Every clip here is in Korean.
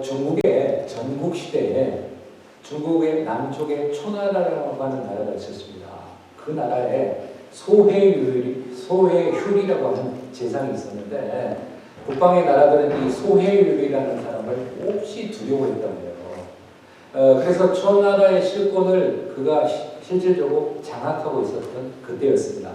중국의 전국시대에 중국의 남쪽에 초나라라고 하는 나라가 있었습니다. 그 나라에 소해율이라고 하는 재상이 있었는데 북방의 나라들은 이 소해율이라는 사람을 몹시 두려워했다고 해요. 그래서 초나라의 실권을 그가 실질적으로 장악하고 있었던 그때였습니다.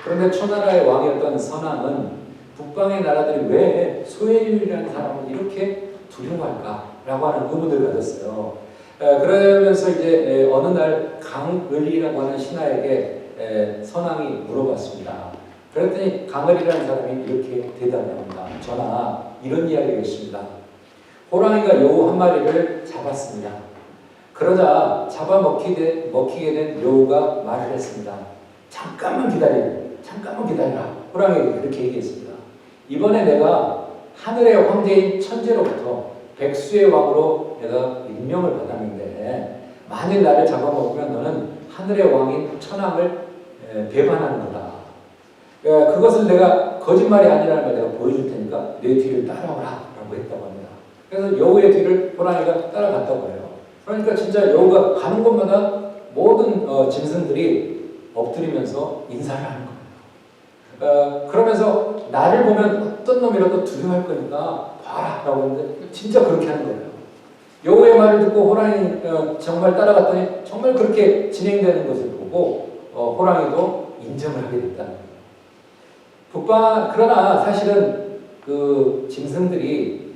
그런데 초나라의 왕이었던 선왕은 북방의 나라들이 왜 소해율이라는 사람을 이렇게 두려워할까라고 하는 의문을 가졌어요. 그러면서 이제 어느 날 강을이라고 하는 신하에게 선왕이 물어봤습니다. 그랬더니 강을이라는 사람이 이렇게 대답합니다. 전하, 이런 이야기가 있습니다. 호랑이가 여우 한 마리를 잡았습니다. 그러자 먹히게 된 여우가 말을 했습니다. 잠깐만 기다려라. 호랑이가 그렇게 얘기했습니다. 이번에 내가 하늘의 황제인 천재로부터 백수의 왕으로 내가 임명을 받았는데 만일 나를 잡아먹으면 너는 하늘의 왕인 천왕을 배반하는 거다. 그것을 내가 거짓말이 아니라는 걸 내가 보여줄 테니까 내 뒤를 따라오라 라고 했다고 합니다. 그래서 여우의 뒤를 호랑이가 따라갔다고 해요. 그러니까 진짜 여우가 가는 곳마다 모든 짐승들이 엎드리면서 인사를 하는 거예요. 그러면서 나를 보면 어떤 놈이라도 두려워할 거니까 봐라 라고 했는데 진짜 그렇게 하는 거예요. 여우의 말을 듣고 호랑이 정말 따라갔더니 정말 그렇게 진행되는 것을 보고 호랑이도 인정을 하게 됐다는 거예요. 그러나 사실은 그 짐승들이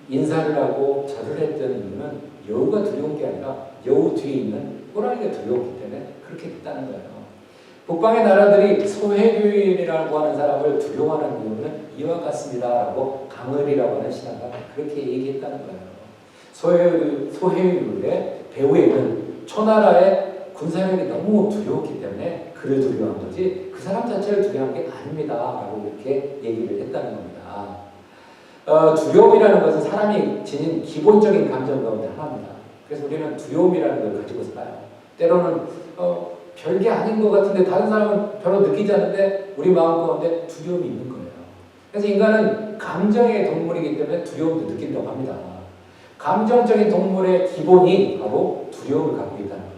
인사를 하고 절을 했던 이유는 여우가 두려운 게 아니라 여우 뒤에 있는 호랑이가 두려웠기 때문에 그렇게 됐다는 거예요. 북방의 나라들이 소해율이라고 하는 사람을 두려워하는 이유는 이와 같습니다라고 강을이라고 하는 신하가 그렇게 얘기했다는 거예요. 소해율의 배후에는 초나라의 군사력이 너무 두려웠기 때문에 그를 두려워한 거지 그 사람 자체를 두려워한 게 아닙니다 라고 이렇게 얘기를 했다는 겁니다. 두려움이라는 것은 사람이 지닌 기본적인 감정 가운데 하나입니다. 그래서 우리는 두려움이라는 걸 가지고 살아요. 때로는 별게 아닌 것 같은데 다른 사람은 별로 느끼지 않는데 우리 마음 가운데 두려움이 있는 거예요. 그래서 인간은 감정의 동물이기 때문에 두려움도 느낀다고 합니다. 감정적인 동물의 기본이 바로 두려움을 갖고 있다는 거죠.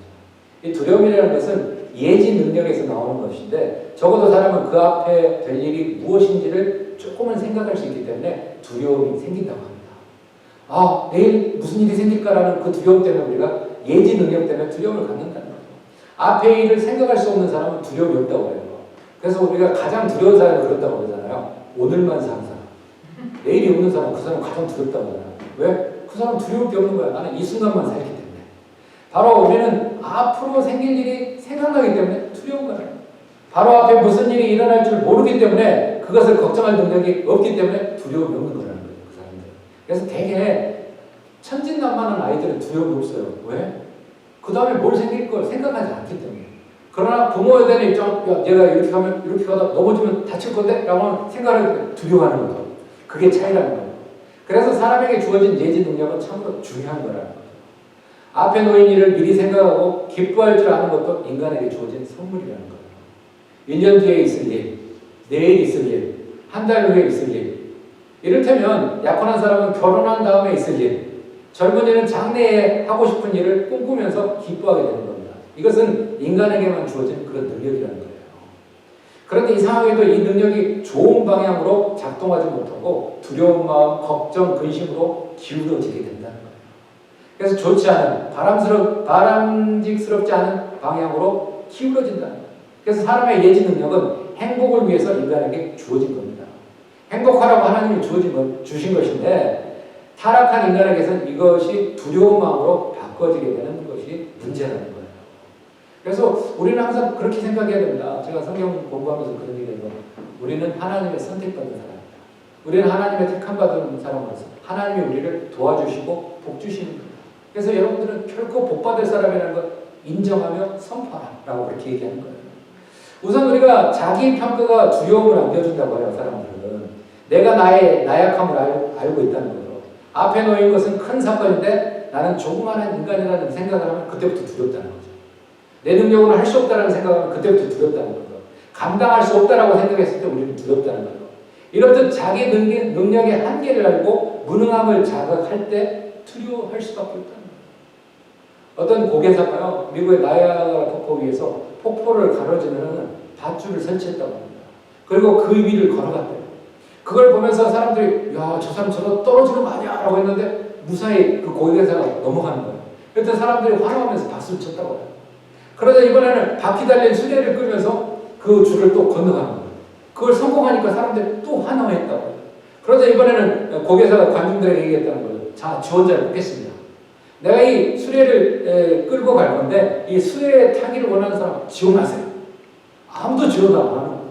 이 두려움이라는 것은 예지 능력에서 나오는 것인데 적어도 사람은 그 앞에 될 일이 무엇인지를 조금은 생각할 수 있기 때문에 두려움이 생긴다고 합니다. 내일 무슨 일이 생길까라는 그 두려움 때문에 우리가 예지 능력 때문에 두려움을 갖는다는 거죠. 앞의 일을 생각할 수 없는 사람은 두려움이 없다고 해요. 그래서 우리가 가장 두려운 사람이 그렇다고 그러잖아요. 오늘만 사는 사람. 내일이 없는 사람, 그 사람 가장 두렵다고 하잖아요. 왜? 그 사람 두려울 게 없는 거야. 나는 이 순간만 살기 때문에. 바로 우리는 앞으로 생길 일이 생각나기 때문에 두려운 거예요. 바로 앞에 무슨 일이 일어날 줄 모르기 때문에 그것을 걱정할 능력이 없기 때문에 두려움이 없는 거라는 거예요. 그 사람들. 그래서 되게 천진난만한 아이들은 두려움이 없어요. 왜? 그 다음에 뭘 생길 걸 생각하지 않기 때문에. 그러나 부모에 대한 입장, 얘가 이렇게 가다 넘어지면 다칠 건데? 라고 생각을 두려워하는 거죠. 그게 차이라는 거예요. 그래서 사람에게 주어진 예지 능력은 참으로 중요한 거라는 거죠. 앞에 놓인 일을 미리 생각하고 기뻐할 줄 아는 것도 인간에게 주어진 선물이라는 거예요. 1년 뒤에 있을 일, 내일 있을 일, 한 달 후에 있을 일. 이를테면 약혼한 사람은 결혼한 다음에 있을 일, 젊은이는 장래에 하고 싶은 일을 꿈꾸면서 기뻐하게 되는 겁니다. 이것은 인간에게만 주어진 그런 능력이라는 거예요. 그런데 이 상황에도 이 능력이 좋은 방향으로 작동하지 못하고 두려운 마음, 걱정, 근심으로 기울어지게 된다는 거예요. 그래서 좋지 않은, 바람직스럽지 않은 방향으로 기울어진다는 거예요. 그래서 사람의 예지 능력은 행복을 위해서 인간에게 주어진 겁니다. 행복하라고 하나님이 주신 것인데 타락한 인간에게서는 이것이 두려운 마음으로 바꿔지게 되는 것이 문제라는 거예요. 그래서 우리는 항상 그렇게 생각해야 됩니다. 제가 성경 공부하면서 그런 얘기해요. 우리는 하나님의 선택받은 사람입니다. 우리는 하나님의 택함받은 사람으로서 하나님이 우리를 도와주시고 복 주시는 겁니다. 그래서 여러분들은 결코 복받을 사람이라는 걸 인정하며 선포하라고 그렇게 얘기하는 거예요. 우선 우리가 자기 평가가 두려움을 안겨준다고 해요. 사람들은. 내가 나의 나약함을 알고 있다는 거예요. 앞에 놓인 것은 큰 사건인데 나는 조그마한 인간이라는 생각을 하면 그때부터 두렵다는 거죠. 내 능력으로 할 수 없다는 생각을 하면 그때부터 두렵다는 거죠. 감당할 수 없다라고 생각했을 때 우리는 두렵다는 거죠. 이렇듯 자기 능력의 한계를 알고 무능함을 자각할 때 두려워할 수밖에 없다는 거예요. 어떤 고개사가요, 미국의 나이아가라 폭포 위에서 폭포를 가로지르는 밧줄을 설치했다고 합니다. 그리고 그 위를 걸어갔대요. 그걸 보면서 사람들이 야, 저 사람 저러 떨어지는 거 아니야? 라고 했는데 무사히 그 고개사가 넘어가는 거예요. 그때 사람들이 환호하면서 박수를 쳤다고 해요. 그러다 이번에는 바퀴 달린 수레를 끌면서 그 줄을 또 건너가는 거예요. 그걸 성공하니까 사람들이 또 환호했다고 해요. 그러자 이번에는 고개사가 관중들에게 얘기했다는 거예요. 자, 지원자를 뽑겠습니다. 내가 이 수레를 끌고 갈 건데 이 수레에 타기를 원하는 사람 지원하세요. 아무도 지원 안 하는 거예요.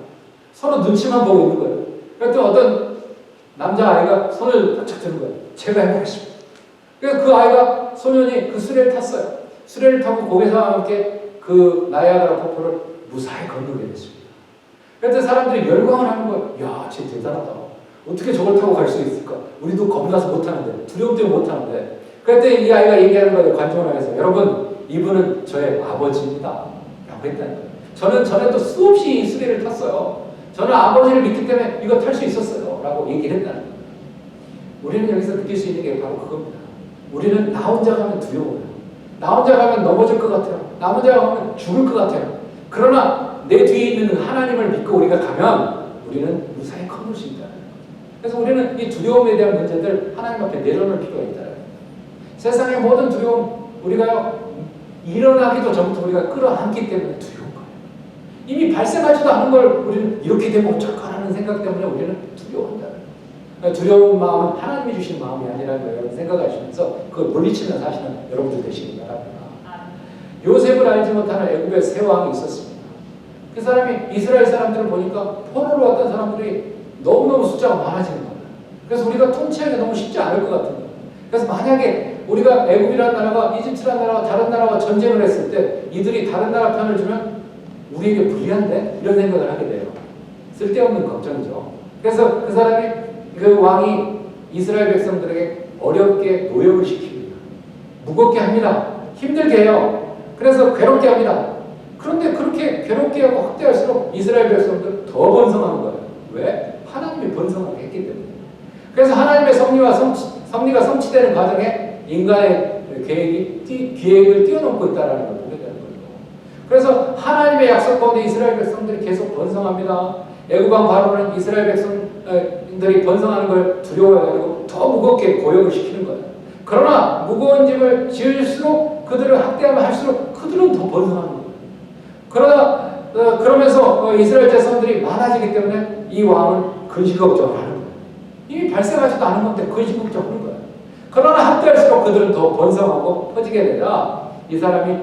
서로 눈치만 보고 있는 거예요. 그랬더니 어떤 남자아이가 손을 바짝 드는 거예요. 제가 해보겠습니다. 그래서 그 아이가, 소년이 그 수레를 탔어요. 수레를 타고 고개사와 함께 그 나이아가라 폭포를 무사히 건너게 됐습니다. 그랬더니 사람들이 열광을 하는 거예요. 야, 쟤 대단하다. 어떻게 저걸 타고 갈 수 있을까? 우리도 겁나서 못하는데, 두려움 때문에 못하는데. 그랬더니 이 아이가 얘기하는 거예요. 관중을 향해서. 여러분, 이분은 저의 아버지입니다. 라고 했다는 거예요. 저는 전에도 수없이 이 수레를 탔어요. 저는 아버지를 믿기 때문에 이거 탈 수 있었어요. 라고 얘기를 했다는 거예요. 우리는 여기서 느낄 수 있는 게 바로 그겁니다. 우리는 나 혼자 가면 두려워요. 나 혼자 가면 넘어질 것 같아요. 나 혼자 가면 죽을 것 같아요. 그러나 내 뒤에 있는 하나님을 믿고 우리가 가면 우리는 무사히 건널 수 있다. 그래서 우리는 이 두려움에 대한 문제들 하나님 앞에 내려놓을 필요가 있다. 세상의 모든 두려움, 우리가 일어나기도 전부터 우리가 끌어안기 때문에 두려운 거예요. 이미 발생하지도 않은 걸 우리는 이렇게 되면 어쩔까라는 생각 때문에 우리는 두려워한다. 두려운 마음은 하나님이 주신 마음이 아니라는 걸 여러분 생각하시면서 그걸 물리치는 사실은 여러분들 되시기 바랍니다. 요셉을 알지 못하는 애굽의 세 왕이 있었습니다. 그 사람이 이스라엘 사람들을 보니까 포로로 왔던 사람들이 너무너무 숫자가 많아지는 거예요. 그래서 우리가 통치하기 너무 쉽지 않을 것 같은 거예요. 그래서 만약에 우리가 애굽이라는 나라가 이집트라는 나라와 다른 나라와 전쟁을 했을 때 이들이 다른 나라 편을 주면 우리에게 불리한데? 이런 생각을 하게 돼요. 쓸데없는 걱정이죠. 그래서 그 사람이, 그 왕이 이스라엘 백성들에게 어렵게 노역을 시킵니다. 무겁게 합니다. 힘들게 해요. 그래서 괴롭게 합니다. 그런데 그렇게 괴롭게 하고 확대할수록 이스라엘 백성들은 더 번성하는 거예요. 왜? 하나님이 번성하게 했기 때문에. 그래서 하나님의 섭리가 성취되는 과정에 인간의 기획을 뛰어넘고 있다는 걸 보게 되는 거예요. 그래서 하나님의 약속 가운데 이스라엘 백성들이 계속 번성합니다. 애굽왕 바로는 이스라엘 백성들이 번성하는 걸 두려워해가지고 더 무겁게 고역을 시키는 거예요. 그러나 무거운 짐을 지을수록 그들을 학대하면 할수록 그들은 더 번성하는 거예요. 그러면서 이스라엘 자손들이 많아지기 때문에 이 왕은 근심 걱정을 하는 거예요. 이미 발생하지도 않은 건데 근심 걱정을 하는 거예요. 그러나 학대할수록 그들은 더 번성하고 퍼지게 되자 이 사람이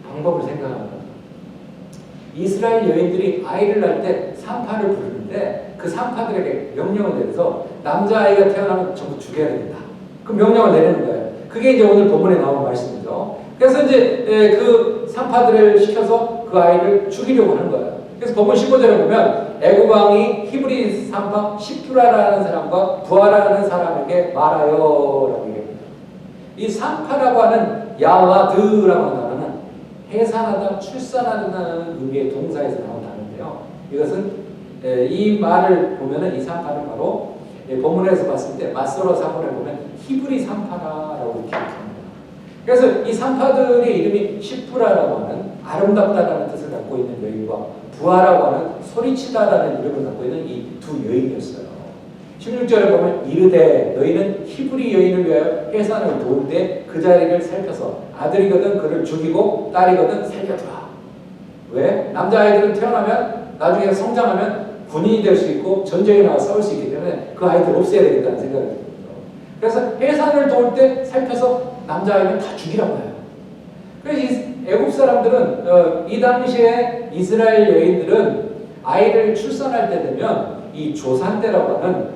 방법을 생각하는 거예요. 이스라엘 여인들이 아이를 낳을 때 산파를 부르는데 그 산파들에게 명령을 내려서 남자아이가 태어나면 전부 죽여야 된다. 그 명령을 내리는 거예요. 그게 이제 오늘 본문에 나온 말씀이죠. 그래서 이제 그 산파들을 시켜서 그 아이를 죽이려고 하는 거예요. 그래서 본문 15절에 보면 애굽 왕이 히브리 산파 시프라라는 사람과 부하라는 사람에게 말하여라고 얘기합니다. 이 산파라고 하는 야와드라고 하는 단어는 해산하다, 출산하다는 의미의 동사에서 나온 단어인데요. 이것은 이 말을 보면은 이 산파는 바로 본문에서 봤을 때 맞서로 사본에 보면 히브리 산파라고 이렇게 합니다. 그래서 이 산파들의 이름이 시프라라고 하는 아름답다라는 뜻을 갖고 있는 여인과 부하라고 하는 소리치다라는 이름을 갖고 있는 이 두 여인이었어요. 16절에 보면 이르되 너희는 히브리 여인을 위하여 해산을 도울 때 그 자리를 살펴서 아들이거든 그를 죽이고 딸이거든 살려두라. 왜? 남자아이들은 태어나면 나중에 성장하면 군인이 될 수 있고 전쟁에 나가 싸울 수 있기 때문에 그 아이들 없애야 되겠다는 생각이 듭니다. 그래서 해산을 도울 때 살펴서 남자아이는 다 죽이라고 해요. 그래서 이 애굽 사람들은 이 당시에 이스라엘 여인들은 아이를 출산할 때 되면 이 조산대라고 하는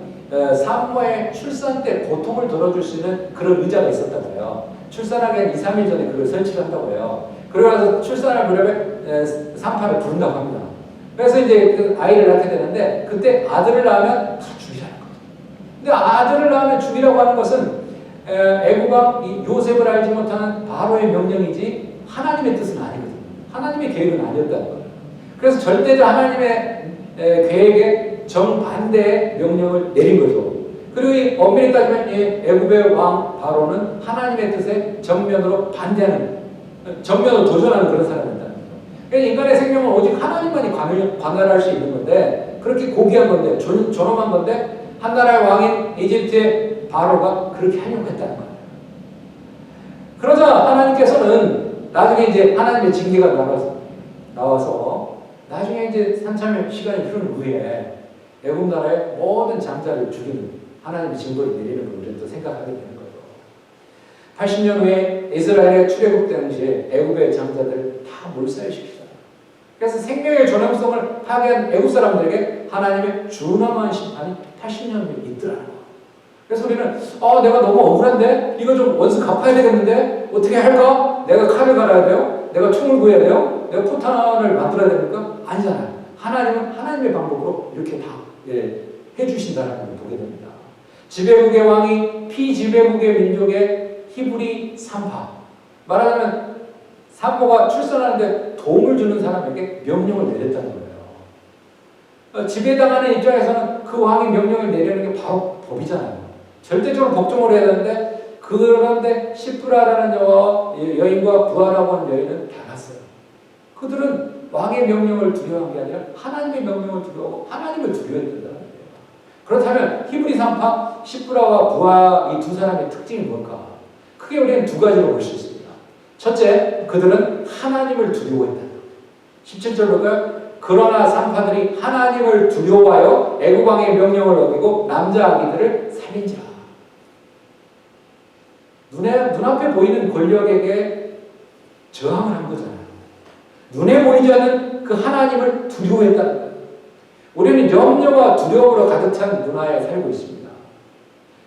산모의 출산 때 고통을 덜어줄 수 있는 그런 의자가 있었다고 해요. 출산하기 한 2, 3일 전에 그걸 설치를 한다고 해요. 그러면서 출산을 부르면 산파를 부른다고 합니다. 그래서 이제 그 아이를 낳게 되는데 그때 아들을 낳으면 다 죽이라는 거죠. 근데 아들을 낳으면 죽이라고 하는 것은 애굽왕 요셉을 알지 못하는 바로의 명령이지 하나님의 뜻은 아니거든요. 하나님의 계획은 아니었다는 거예요. 그래서 절대적 하나님의 계획에 정반대의 명령을 내린 거죠. 그리고 이 엄밀히 따지면 이 애굽의 왕 바로는 하나님의 뜻에 정면으로 반대하는, 정면으로 도전하는 그런 사람이었다는 거죠. 그러니까 인간의 생명은 오직 하나님만이 관할할 수 있는 건데, 그렇게 고귀한 건데, 존엄한 건데, 한 나라의 왕인 이집트의 바로가 그렇게 하려고 했다는 거예요. 그러자 하나님께서는 나중에 이제 하나님의 징계가 나와서 나중에 이제 한참의 시간이 흐른 후에 애굽 나라의 모든 장자를 죽이는 하나님의 징벌을 내리는 걸 우리는 또 생각하게 되는 거죠. 80년 후에 이스라엘의 출애굽 당시에 애굽의 장자들 다 몰살시키잖아요. 그래서 생명의 존엄성을 파괴한 애굽 사람들에게 하나님의 준엄한 심판이 80년 후에 있더라는 거예요. 그래서 우리는 내가 너무 억울한데 이거 좀 원수 갚아야 되겠는데 어떻게 할까? 내가 칼을 갈아야 돼요? 내가 총을 구해야 돼요? 내가 포탄을 만들어야 됩니까? 아니잖아요. 하나님은 하나님의 방법으로 이렇게 다 해주신다는 걸 보게 됩니다. 지배국의 왕이 피지배국의 민족의 히브리 산파, 말하자면 산모가 출산하는데 도움을 주는 사람에게 명령을 내렸다는 거예요. 지배당하는 입장에서는 그 왕이 명령을 내리는 게 바로 법이잖아요. 절대적으로 복종을 해야 되는데, 그런데 시프라라는 여인과 부하라고 하는 여인은 달랐어요. 그들은 왕의 명령을 두려워한 게 아니라 하나님의 명령을 두려워하고 하나님을 두려워했다는 거예요. 그렇다면 히브리 산파 시프라와 부하 이 두 사람의 특징이 뭘까? 크게 우리는 두 가지로 볼 수 있습니다. 첫째, 그들은 하나님을 두려워했다. 17절 볼까요? 그러나 산파들이 하나님을 두려워하여 애굽 왕의 명령을 어기고 남자 아기들을 살인지라. 눈앞에 보이는 권력에게 저항을 한 거잖아요. 눈에 보이지 않는 그 하나님을 두려워했다는 거예요. 우리는 염려와 두려움으로 가득 찬 문화에 살고 있습니다.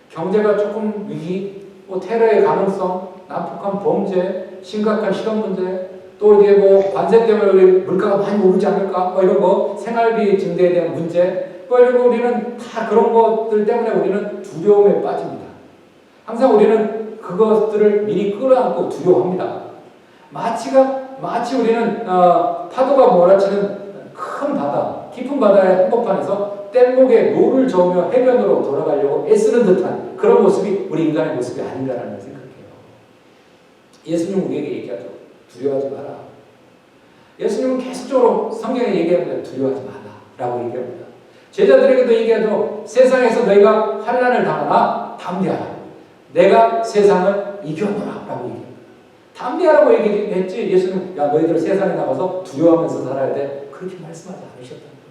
경제가 조금 위기, 테러의 가능성, 난폭한 범죄, 심각한 실업 문제, 또 이제 관세 때문에 우리 물가가 많이 오르지 않을까? 이런 거, 생활비 증대에 대한 문제, 그리고 우리는 다 그런 것들 때문에 우리는 두려움에 빠집니다. 항상 우리는 그것들을 미리 끌어안고 두려워합니다. 마치 우리는 파도가 몰아치는 큰 바다, 깊은 바다의 한복판에서 뗏목에 노를 저으며 해변으로 돌아가려고 애쓰는 듯한 그런 모습이 우리 인간의 모습이 아닌가라는 생각해요. 예수님은 우리에게 얘기하죠. 두려워하지 마라. 예수님은 계속적으로 성경에 얘기합니다. 두려워하지 마라 라고 얘기합니다. 제자들에게도 얘기하죠. 세상에서 너희가 환난을 당하나 담대하라. 내가 세상을 이겨노라 라고 얘기합니다. 담대하라고 얘기했지 예수님 너희들 세상에 나가서 두려워하면서 살아야 돼. 그렇게 말씀하지 않으셨다는 거예요.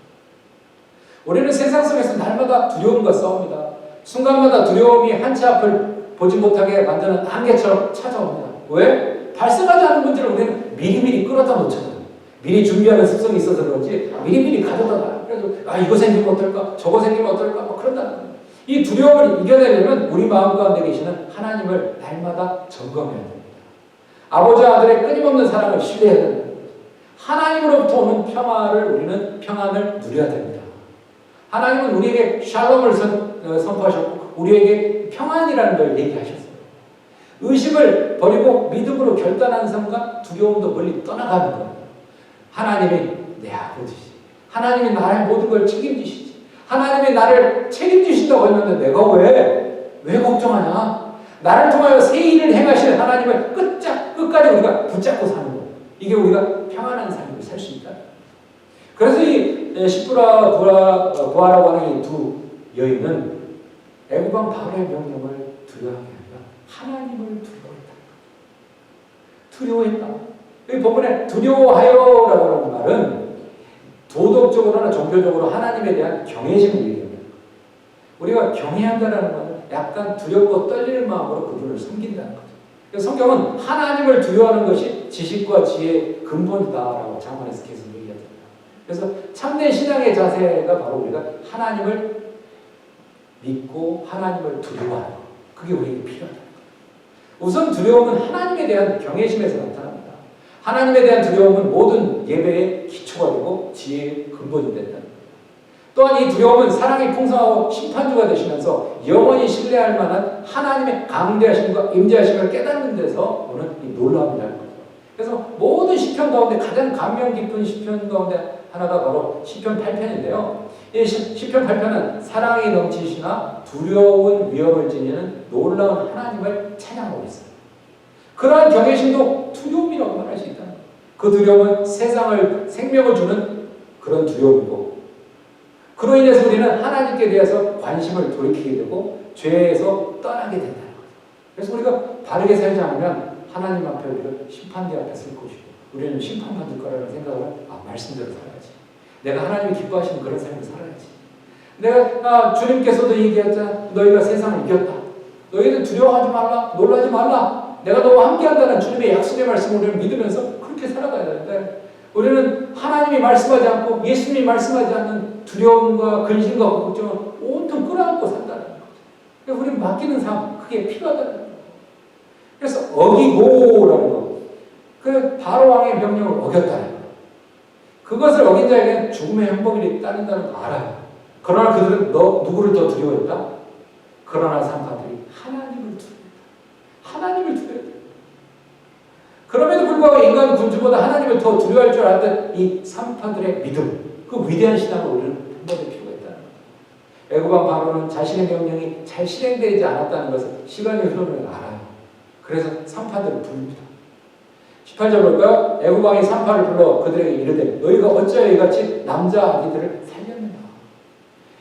우리는 세상 속에서 날마다 두려움과 싸웁니다. 순간마다 두려움이 한 치 앞을 보지 못하게 만드는 안개처럼 찾아옵니다. 왜? 발생하지 않은 문제를 우리는 미리미리 끌어다 놓잖아요. 미리 준비하는 습성이 있어서 그런지 미리미리 가져다 놔요. 그래서 이거 생기면 어떨까? 저거 생기면 어떨까? 그런다는 거예요. 이 두려움을 이겨내려면 우리 마음 가운데 계시는 하나님을 날마다 점검해야 됩니다. 아버지와 아들의 끊임없는 사랑을 신뢰해야 됩니다. 하나님으로부터 오는 평안을 누려야 됩니다. 하나님은 우리에게 샬롬을 선포하셨고 우리에게 평안이라는 걸 얘기하셨어요. 의식을 버리고 믿음으로 결단하는 순간 두려움도 멀리 떠나가는 거예요. 하나님이 내 아버지시. 하나님이 나의 모든 걸 책임지시지. 하나님이 나를 책임지신다고 했는데 내가 왜 걱정하냐? 나를 통하여 새 일을 행하실 하나님을 끝까지 우리가 붙잡고 사는 거예요. 이게 우리가 평안한 삶을 살 수 있다. 그래서 이 시프라 부하라고 하는 이 두 여인은 애굽 왕 바로의 명령을 두려워하게 아니라 하나님을 두려워했다. 이 본문에 두려워하여라고 하는 말은 도덕적으로나 종교적으로 하나님에 대한 경외심을 얘기합니다. 우리가 경외한다라는 것은 약간 두렵고 떨리는 마음으로 그분을 섬긴다는 거죠. 그래서 성경은 하나님을 두려워하는 것이 지식과 지혜의 근본이다라고 잠언에서 계속 얘기합니다. 그래서 참된 신앙의 자세가 바로 우리가 하나님을 믿고 하나님을 두려워하는 것. 그게 우리에게 필요하다. 우선 두려움은 하나님에 대한 경외심에서 나타납니다. 하나님에 대한 두려움은 모든 예배의 기초가 되고 지혜의 근본이 된다. 또한 이 두려움은 사랑이 풍성하고 심판주가 되시면서 영원히 신뢰할 만한 하나님의 강대하심과 임재하심을 깨닫는 데서 오는 이 놀라움이라는 거죠. 그래서 모든 시편 가운데 가장 감명 깊은 시편 가운데 하나가 바로 시편 8편인데요. 이 시편 8편은 사랑이 넘치시나 두려운 위협을 지니는 놀라운 하나님을 찬양하고 있어요. 그러한 경외심도 두려움이라고 말할 수 있다. 그 두려움은 세상을 생명을 주는 그런 두려움이고, 그로 인해서 우리는 하나님께 대해서 관심을 돌이키게 되고 죄에서 떠나게 된다는 거죠. 그래서 우리가 바르게 살지 않으면 하나님 앞에 우리가 심판대 앞에 설 것이고, 우리는 심판받을 거라는 생각을 말씀대로 살아야지. 내가 하나님이 기뻐하시는 그런 삶을 살아야지. 내가 주님께서도 얘기했잖아. 너희가 세상을 이겼다. 너희들 두려워하지 말라. 놀라지 말라. 내가 너와 함께한다는 주님의 약속의 말씀을 우리는 믿으면서 그렇게 살아가야 되는데, 우리는 하나님이 말씀하지 않고 예수님이 말씀하지 않는 두려움과 근심과 걱정을 온통 끌어안고 산다는 거죠. 그래서 우리는 맡기는 삶, 그게 필요하다는 거죠. 그래서 어기고라는 거, 그 바로 왕의 명령을 어겼다는 거, 그것을 어긴 자에게는 죽음의 형벌이 따른다는 거 알아요. 그러나 그들은 누구를 더 두려워했다? 그러나 산파들이 하나님을 두려워했다. 하나님을 두려워했다. 그럼에도 불구하고 인간 군주보다 하나님을 더 두려워할 줄 알았던 이 산파들의 믿음, 그 위대한 신앙을 우리는 본받을 필요가 있다는 거죠. 애굽왕 바로는 자신의 명령이 잘 실행되지 않았다는 것을 시간이 흐르면 알아요. 그래서 산파들을 부릅니다. 18절 볼까요? 애굽왕이 산파를 불러 그들에게 이르되 너희가 어찌하여 이같이 남자 아기들을 살렸느냐.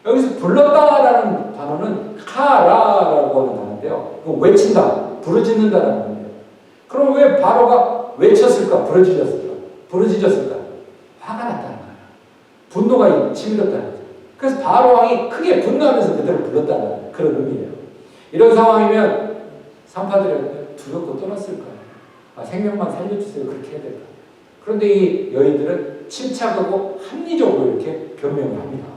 여기서 불렀다라는 단어는 카라라고 하는 단어인데요. 외친다, 부르짖는다라는 건데요. 그럼 왜 바로가 외쳤을까? 부르짖었을까? 화가 났다는 거예요. 분노가 치밀었다는 거죠. 그래서 바로 왕이 크게 분노하면서 그들을 불렀다는 그런 의미예요. 이런 상황이면 산파들이 두렵고 떠났을 거예요. 생명만 살려주세요. 그렇게 해야 될까? 그런데 이 여인들은 침착하고 합리적으로 이렇게 변명을 합니다.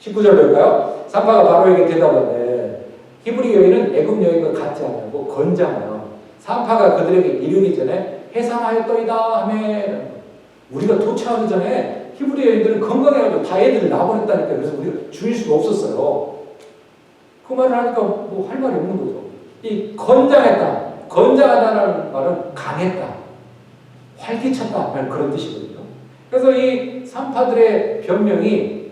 19절 볼까요? 산파가 바로에게 대답하는데 히브리 여인은 애굽 여인과 같지 않냐고 건장하여 산파가 그들에게 이르기 전에 해산하였더이다 하며, 우리가 도착하기 전에 히브리 여인들은 건강해가지고 다 애들을 낳아버렸다니까. 그래서 우리가 죽일 수가 없었어요. 그 말을 하니까 뭐 할 말이 없는 거죠. 이 건장하다는 말은 강했다, 활기찼다, 그런 뜻이거든요. 그래서 이 산파들의 변명이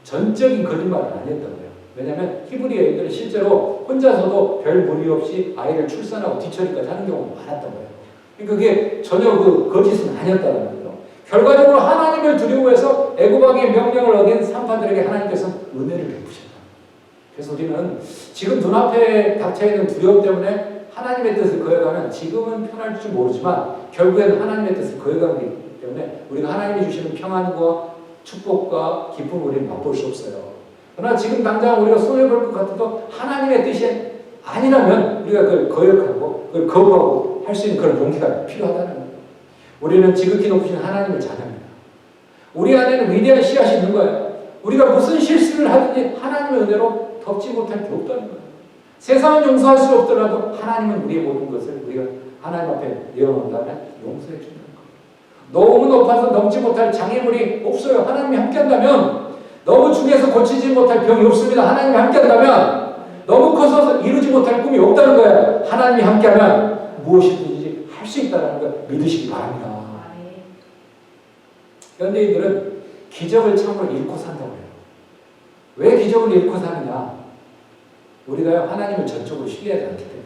전적인 거짓말은 아니었던 거예요. 왜냐하면 히브리 여인들은 실제로 혼자서도 별 무리 없이 아이를 출산하고 뒤처리까지 하는 경우가 많았던 거예요. 그러니까 그게 전혀 그 거짓은 아니었다는 거예요. 결과적으로 하나님을 두려워해서 애굽왕의 명령을 어긴 산파들에게 하나님께서 은혜를 베푸셨다. 그래서 우리는 지금 눈앞에 닥쳐있는 두려움 때문에 하나님의 뜻을 거역하면 지금은 편할지 모르지만 결국에는 하나님의 뜻을 거역하기 때문에 우리가 하나님이 주시는 평안과 축복과 기쁨을 우리는 맛볼 수 없어요. 그러나 지금 당장 우리가 손해볼 것 같아도 하나님의 뜻이 아니라면 우리가 그걸 거역하고 그걸 거부하고 할 수 있는 그런 용기가 필요하다는 거예요. 우리는 지극히 높으신 하나님을 자녀입니다. 우리 안에는 위대한 씨앗이 있는 거예요. 우리가 무슨 실수를 하든지 하나님의 은혜로 덮지 못할 게 없다는 거예요. 세상은 용서할 수 없더라도 하나님은 우리의 모든 것을 우리가 하나님 앞에 내어놓는다면 용서해 준다는 거예요. 너무 높아서 넘지 못할 장애물이 없어요. 하나님이 함께한다면. 너무 중에서 고치지 못할 병이 없습니다. 하나님이 함께한다면. 너무 커서 이루지 못할 꿈이 없다는 거예요. 하나님이 함께하면 무엇이든지 할 수 있다는 걸 믿으시기 바랍니다. 현대인들은 기적을 참으로 잃고 산다고 해요. 왜 기적을 잃고 사느냐? 우리가 하나님을 전적으로 신뢰하지 않기 때문에.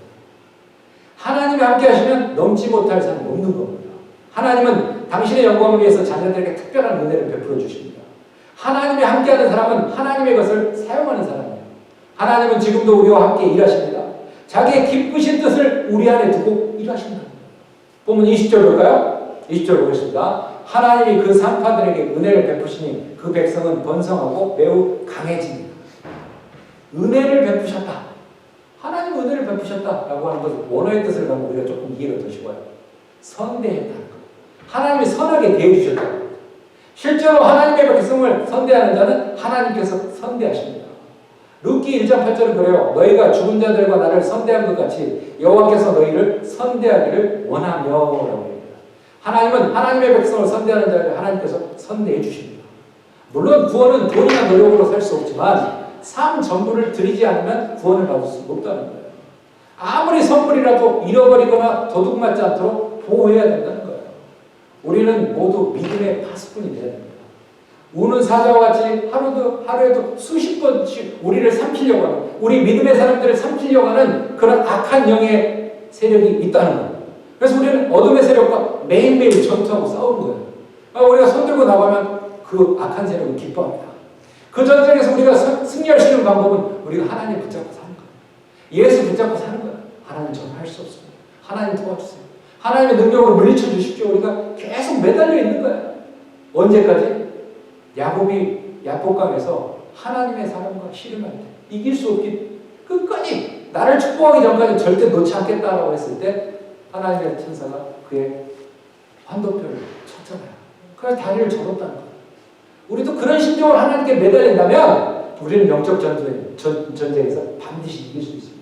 하나님이 함께 하시면 넘지 못할 사람이 없는 겁니다. 하나님은 당신의 영광을 위해서 자녀들에게 특별한 은혜를 베풀어 주십니다. 하나님이 함께하는 사람은 하나님의 것을 사용하는 사람이에요. 하나님은 지금도 우리와 함께 일하십니다. 자기의 기쁘신 뜻을 우리 안에 두고 일하신다. 보면 20절 볼까요? 20절 보겠습니다. 하나님이 그 산파들에게 은혜를 베푸시니 그 백성은 번성하고 매우 강해집니다. 은혜를 베푸셨다. 하나님 은혜를 베푸셨다라고 하는 것은 원어의 뜻을 가면 우리가 조금 이해가 더 쉬워요. 선대했다는 것. 하나님이 선하게 대해주셨다는 것. 실제로 하나님의 백성을 선대하는 자는 하나님께서 선대하십니다. 룻기 1장 8절은 그래요. 너희가 죽은 자들과 나를 선대한 것 같이 여호와께서 너희를 선대하기를 원하며 라고 합니다. 하나님은 하나님의 백성을 선대하는 자를 하나님께서 선대해 주십니다. 물론 구원은 돈이나 노력으로 살 수 없지만 삶 전부를 드리지 않으면 구원을 받을 수 없다는 거예요. 아무리 선물이라도 잃어버리거나 도둑맞지 않도록 보호해야 된다는 거예요. 우리는 모두 믿음의 파수꾼이 되어야 됩니다. 우는 사자와 같이 하루에도 수십 번씩 우리를 삼키려고 하는, 우리 믿음의 사람들을 삼키려고 하는 그런 악한 영의 세력이 있다는 거예요. 그래서 우리는 어둠의 세력과 매일매일 전투하고 싸우는 거예요. 우리가 손들고 나가면 그 악한 세력은 기뻐합니다. 그 전쟁에서 우리가 승리할 수 있는 방법은 우리가 하나님 붙잡고 사는 거예요. 예수 붙잡고 사는 거예요. 하나님 저는 할 수 없습니다. 하나님 도와주세요. 하나님의 능력으로 물리쳐 주십시오. 우리가 계속 매달려 있는 거예요. 언제까지? 야곱이 야복강에서 하나님의 사랑과 씨름할 때 이길 수 없기 끝까지 나를 축복하기 전까지 절대 놓지 않겠다라고 했을 때 하나님의 천사가 그의 환도표를 쳤잖아요. 그래서 다리를 접었다는 거예요. 우리도 그런 심정으로 하나님께 매달린다면 우리는 영적 전쟁에서 반드시 이길 수 있습니다.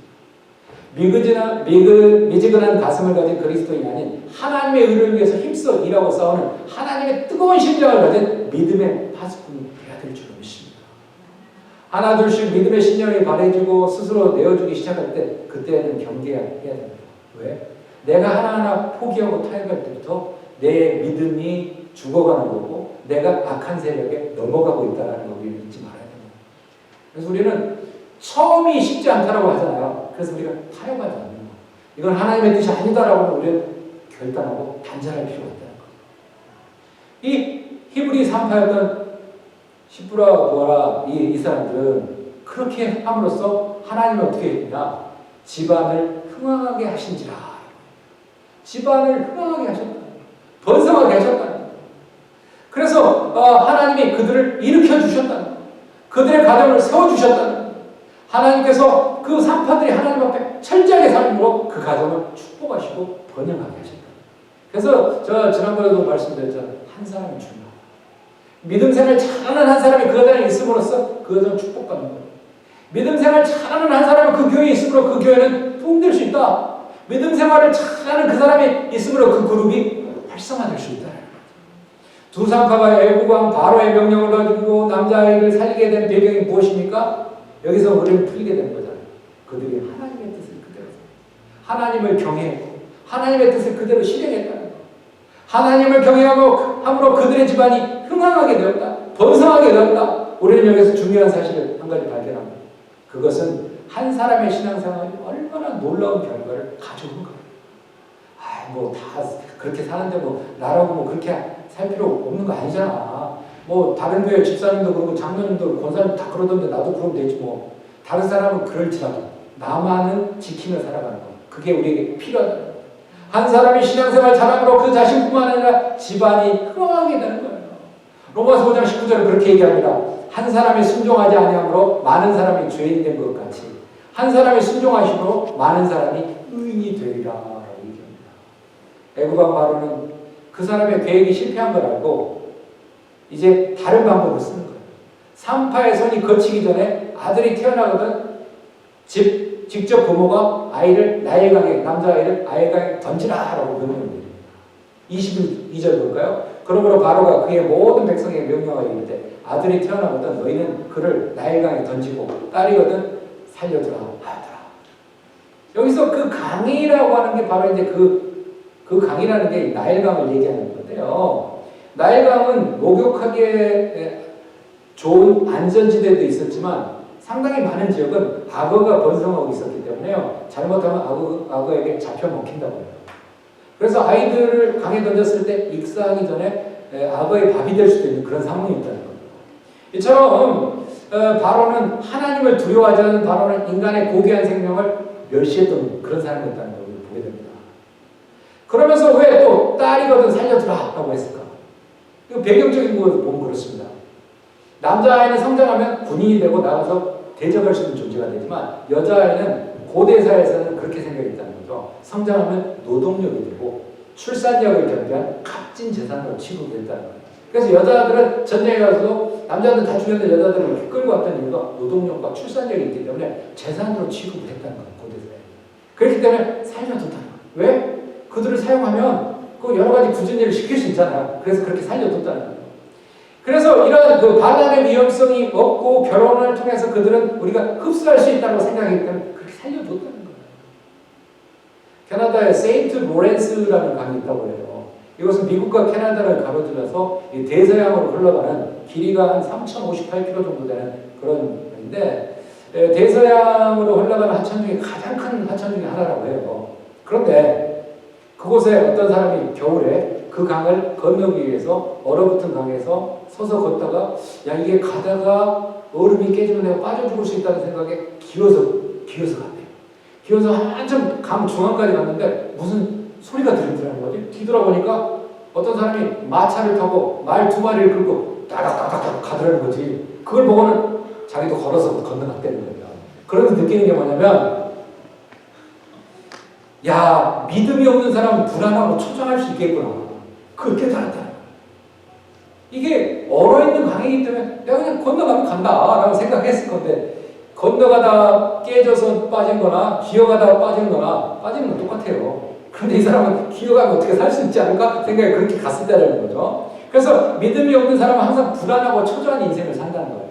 미지근한 가슴을 가진 그리스도인이 아닌 하나님의 의를 위해서 힘써 일하고 싸우는 하나님의 뜨거운 심장을 가진 믿음의 파수꾼이 되어야 될 줄로 믿습니다. 하나 둘씩 믿음의 신념이 바래지고 스스로 내어주기 시작할 때 그때는 경계해야 됩니다. 왜? 내가 하나하나 포기하고 타협할 때부터 내 믿음이 죽어가는 거고 내가 악한 세력에 넘어가고 있다는 걸 우리는 잊지 말아야 됩니다. 그래서 우리는 처음이 쉽지 않다라고 하잖아요. 그래서 우리가 타협하지 않는 거. 이건 하나님의 뜻이 아니다라고 하면 우리는 결단하고 단절할 필요가 있다는 거. 이 히브리 산파였던 시브라 보아라 이 사람들은 그렇게 함으로써 하나님은 어떻게 했느냐? 집안을 흥왕하게 하신지라. 집안을 흥왕하게 하셨다. 번성하게 하셨다. 그래서 하나님이 그들을 일으켜 주셨다는 거예요. 그들의 가정을 세워주셨다는 거예요. 하나님께서 그 산파들이 하나님 앞에 철저하게 삶으로 그 가정을 축복하시고 번영하게 하셨다. 그래서 제가 지난번에도 말씀드렸잖아요. 한 사람이 중요하다. 믿음 생활 잘하는 한 사람이 그 가정에 있음으로써 그 가정은 축복받는 거예요. 믿음 생활 잘하는 한 사람이 그 교회에 있으므로 그 교회는 부흥될 수 있다. 믿음 생활을 잘하는 그 사람이 있으므로 그 그룹이 활성화될 수 있다. 두 산파가 애국왕 바로의 명령을 가지고 남자아이를 살리게 된 배경이 무엇입니까? 여기서 우리는 풀리게 되는 거잖아요. 그들이 하나님의 뜻을 그대로 하나님을 경외했고 하나님의 뜻을 그대로 실행했다는 거. 하나님을 경외함으로 그들의 집안이 흥황하게 되었다. 번성하게 되었다. 우리는 여기서 중요한 사실을 한 가지 발견합니다. 그것은 한 사람의 신앙생활이 얼마나 놀라운 결과를 가져오는 거예요. 다 그렇게 사는데 나라고 그렇게 살 필요 없는 거 아니잖아. 다른 교회 집사님도 그러고 장로님도 그러고 권사님도 다 그러던데 나도 그러면 되지 뭐. 다른 사람은 그럴지라도 나만은 지키며 살아가는 거. 그게 우리에게 필요하다. 한 사람이 신앙생활 잘함으로 그 자신뿐만 아니라 집안이 흥황하게 되는 거예요. 로마서 5장 19절은 그렇게 얘기합니다. 한 사람이 순종하지 아니함으로 많은 사람이 죄인이 된 것 같이 한 사람이 순종하심으로 많은 사람이 의인이 되리라 라고 얘기합니다. 애국왕 바로는 그 사람의 계획이 실패한 걸 알고 이제 다른 방법을 쓰는 거예요. 산파의 손이 거치기 전에 아들이 태어나거든 직접 부모가 아이를 나일강에 남자아이를 나일강에 던지라라고 명령을 드립니다. 22절 볼까요? 그러므로 바로가 그의 모든 백성에게 명령하여 이르되 아들이 태어나거든 너희는 그를 나일강에 던지고 딸이거든 살려두라 하더라. 여기서 그 강이라고 하는 게 바로 이제 그 강이라는 게 나일강을 얘기하는 건데요. 나일강은 목욕하기에 좋은 안전지대도 있었지만 상당히 많은 지역은 악어가 번성하고 있었기 때문에요. 잘못하면 악어에게 잡혀 먹힌다고 해요. 그래서 아이들을 강에 던졌을 때 익사하기 전에 악어의 밥이 될 수도 있는 그런 상황이 있다는 겁니다. 이처럼 바로는 하나님을 두려워하지 않는 바로는 인간의 고귀한 생명을 멸시했던 그런 사람이었다는 걸 보게 됩니다. 그러면서 왜 또 딸이거든 살려두라 라고 했을까? 이 배경적인 걸 보면 그렇습니다. 남자아이는 성장하면 군인이 되고 나가서 대적할 수 있는 존재가 되지만 여자아이는 고대사에서는 그렇게 생각했다는 거죠. 성장하면 노동력이 되고 출산력을 겸비한 값진 재산으로 취급됐다는 거예요. 그래서 여자들은 전쟁에 가서도 남자들은 다 죽였는데 여자들을 이렇게 끌고 왔던 이유가 노동력과 출산력이 있기 때문에 재산으로 취급을 했다는 거예요. 고대사에. 그렇기 때문에 살려뒀다는 거예요. 왜? 그들을 사용하면 그 여러 가지 굳은 일을 시킬 수 있잖아요. 그래서 그렇게 살려뒀다는 거예요. 그래서 이런 그 반란의 위험성이 없고 결혼을 통해서 그들은 우리가 흡수할 수 있다고 생각하기 때문에 그렇게 살려뒀다는 거예요. 캐나다에 세인트 로렌스라는 강이 있다고 해요. 이것은 미국과 캐나다를 가로질러서 이 대서양으로 흘러가는 길이가 한 3,058km 정도 되는 그런 인데, 대서양으로 흘러가는 하천 중에 가장 큰 하천 중에 하나라고 해요. 그런데 그곳에 어떤 사람이 겨울에 그 강을 건너기 위해서 얼어붙은 강에서 서서 걷다가 야 이게 가다가 얼음이 깨지면 내가 빠져 죽을 수 있다는 생각에 기어서 갔대요. 기어서 한참 강 중앙까지 갔는데 무슨 소리가 들리더라는 거지. 뒤돌아보니까 어떤 사람이 마차를 타고 말 2마리를 끌고 따닥따닥 가더라는 거지. 그걸 보고는 자기도 걸어서 건너갔다는 거예요. 그러면서 느끼는 게 뭐냐면, 야, 믿음이 없는 사람은 불안하고 초조할 수 있겠구나. 그렇게 살았다. 이게 얼어있는 강이기 때문에 내가 그냥 건너가면 간다라고 생각했을 건데, 건너가다 깨져서 빠진 거나 기어가다 빠진 거나 빠지는 건 똑같아요. 그런데 이 사람은 기어가면 어떻게 살 수 있지 않을까 생각에 그렇게 갔을 때라는 거죠. 그래서 믿음이 없는 사람은 항상 불안하고 초조한 인생을 산다는 거예요.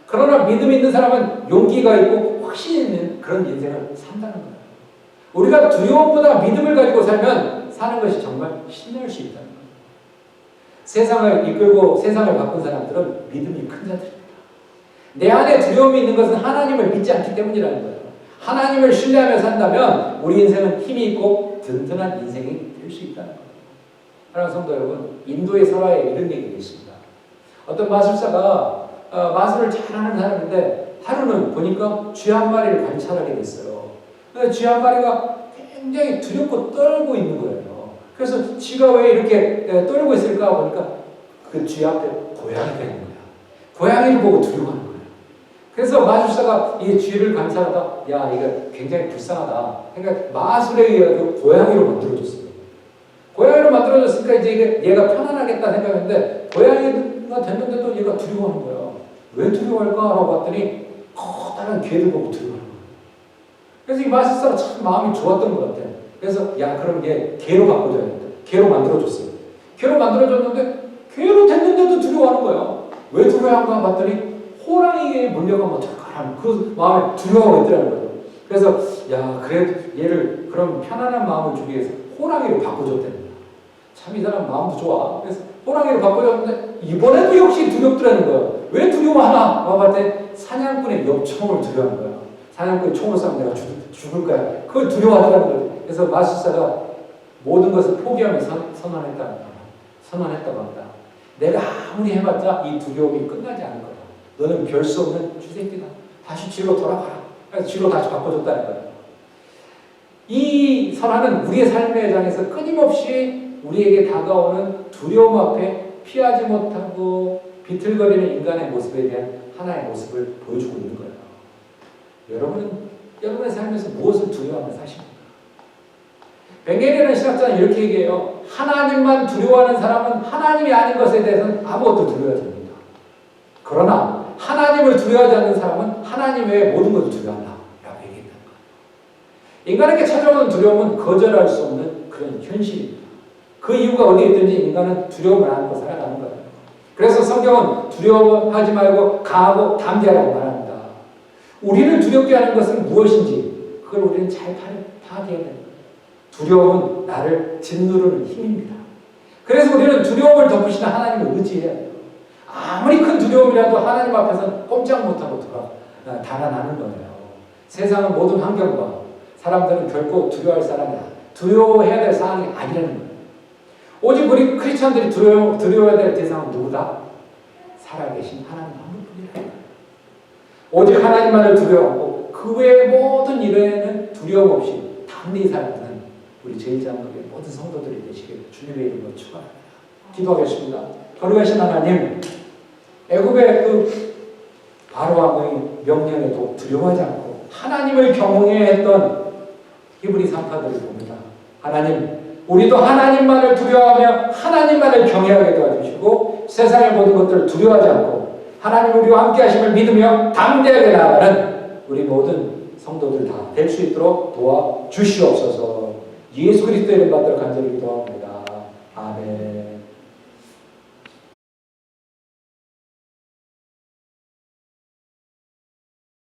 그러나 믿음 있는 사람은 용기가 있고 확신 있는 그런 인생을 산다는 거예요. 우리가 두려움보다 믿음을 가지고 살면 사는 것이 정말 신뢰할 수 있다는 거예요. 세상을 이끌고 세상을 바꾼 사람들은 믿음이 큰 자들입니다. 내 안에 두려움이 있는 것은 하나님을 믿지 않기 때문이라는 거예요. 하나님을 신뢰하며 산다면 우리 인생은 힘이 있고 든든한 인생이 될 수 있다는 거예요. 사랑하는 성도 여러분, 인도의 설화에 이런 얘기가 있습니다. 어떤 마술사가 마술을 잘하는 사람인데 하루는 보니까 쥐 한 마리를 관찰하게 됐어요. 쥐 한 마리가 굉장히 두렵고 떨고 있는 거예요. 그래서 쥐가 왜 이렇게 떨고 있을까 보니까 그 쥐 앞에 고양이가 있는 거야. 고양이를 보고 두려워하는 거예요. 그래서 마술사가 이 쥐를 관찰하다, 야, 이거 굉장히 불쌍하다. 그러니까 마술에 의해 고양이로 만들어줬어요. 고양이로 만들어줬으니까 이제 얘가 편안하겠다 생각했는데, 고양이가 됐는데도 얘가 두려워하는 거예요. 왜 두려워할까? 라고 봤더니, 커다란 개를 보고 두려워하는 거예요. 그래서 이 마술사가 참 마음이 좋았던 것 같아요. 그래서, 야, 그럼 얘 개로 바꿔줘야겠다. 개로 만들어줬어요. 개로 만들어줬는데, 개로 됐는데도 두려워하는 거예요. 왜 두려워한가 봤더니, 호랑이에 몰려가면 어떡하라는 그 마음에 두려워가 있더라는 거죠. 그래서 야 그래 얘를 그럼 편안한 마음을 주기 위해서 호랑이로 바꿔줬답니다. 참 이 사람 마음도 좋아. 그래서 호랑이로 바꿔줬는데 이번에도 역시 두렵더라는 거예요. 왜 두려워하나? 봤더니 사냥꾼의 엽총을 두려워하는 거야. 사냥꾼이 총을 쏘면 내가 죽을 거야. 그걸 두려워하더라는 거죠. 그래서 마술사가 모든 것을 포기하며 선언했다고 합니다. 내가 아무리 해봤자 이 두려움이 끝나지 않을 거야. 너는 별 수 없는 쥐새끼다. 다시 쥐로 돌아가라. 그래서 쥐로 다시 바꿔줬다는 거예요. 이 설화는 우리의 삶의 장에서 끊임없이 우리에게 다가오는 두려움 앞에 피하지 못하고 비틀거리는 인간의 모습에 대한 하나의 모습을 보여주고 있는 거예요. 여러분은 여러분의 삶에서 무엇을 두려워하며 사십니까? 벵겔이라는 신학자는 이렇게 얘기해요. 하나님만 두려워하는 사람은 하나님이 아닌 것에 대해서는 아무것도 두려워하지 않는다. 그러나 하나님을 두려워하지 않는 사람은 하나님 외의 모든 것을 두려워한다. 라고 얘기했다는 거예요. 인간에게 찾아오는 두려움은 거절할 수 없는 그런 현실입니다. 그 이유가 어디에 있든지 인간은 두려움을 안고 살아가는 거예요. 그래서 성경은 두려워하지 말고 강하고 담대하라고 말합니다. 우리를 두렵게 하는 것은 무엇인지 그걸 우리는 잘 파악해야 됩니다. 두려움은 나를 짓누르는 힘입니다. 그래서 우리는 두려움을 덮으시는 하나님을 의지해야 돼요. 아무리 큰 두려움이라도 하나님 앞에서는 꼼짝 못하고 달아나는 거예요. 세상은 모든 환경과 사람들은 결코 두려워할 사람이 두려워해야 될 사항이 아니라는 거예요. 오직 우리 크리스천들이 두려워해야 될 대상은 누구다? 살아계신 하나님 한 분뿐이라는 거예요. 오직 하나님만을 두려워하고 그 외의 모든 일에는 두려움 없이 담대히 살아가는 우리 제1장로의 모든 성도들이 되시길 주님의 이름으로 축원합니다. 기도하겠습니다. 거룩하신 하나님, 애굽의 그 바로 왕의 명령에도 두려워하지 않고 하나님을 경외해야 했던 히브리 산파들을 봅니다. 하나님, 우리도 하나님만을 두려워하며 하나님만을 경외하게 도와주시고 세상의 모든 것들을 두려워하지 않고 하나님 우리와 함께 하심을 믿으며 담대하게 나아가는 우리 모든 성도들 다 될 수 있도록 도와주시옵소서. 예수 그리스도의 이름 받들어 간절히 기도합니다. 아멘.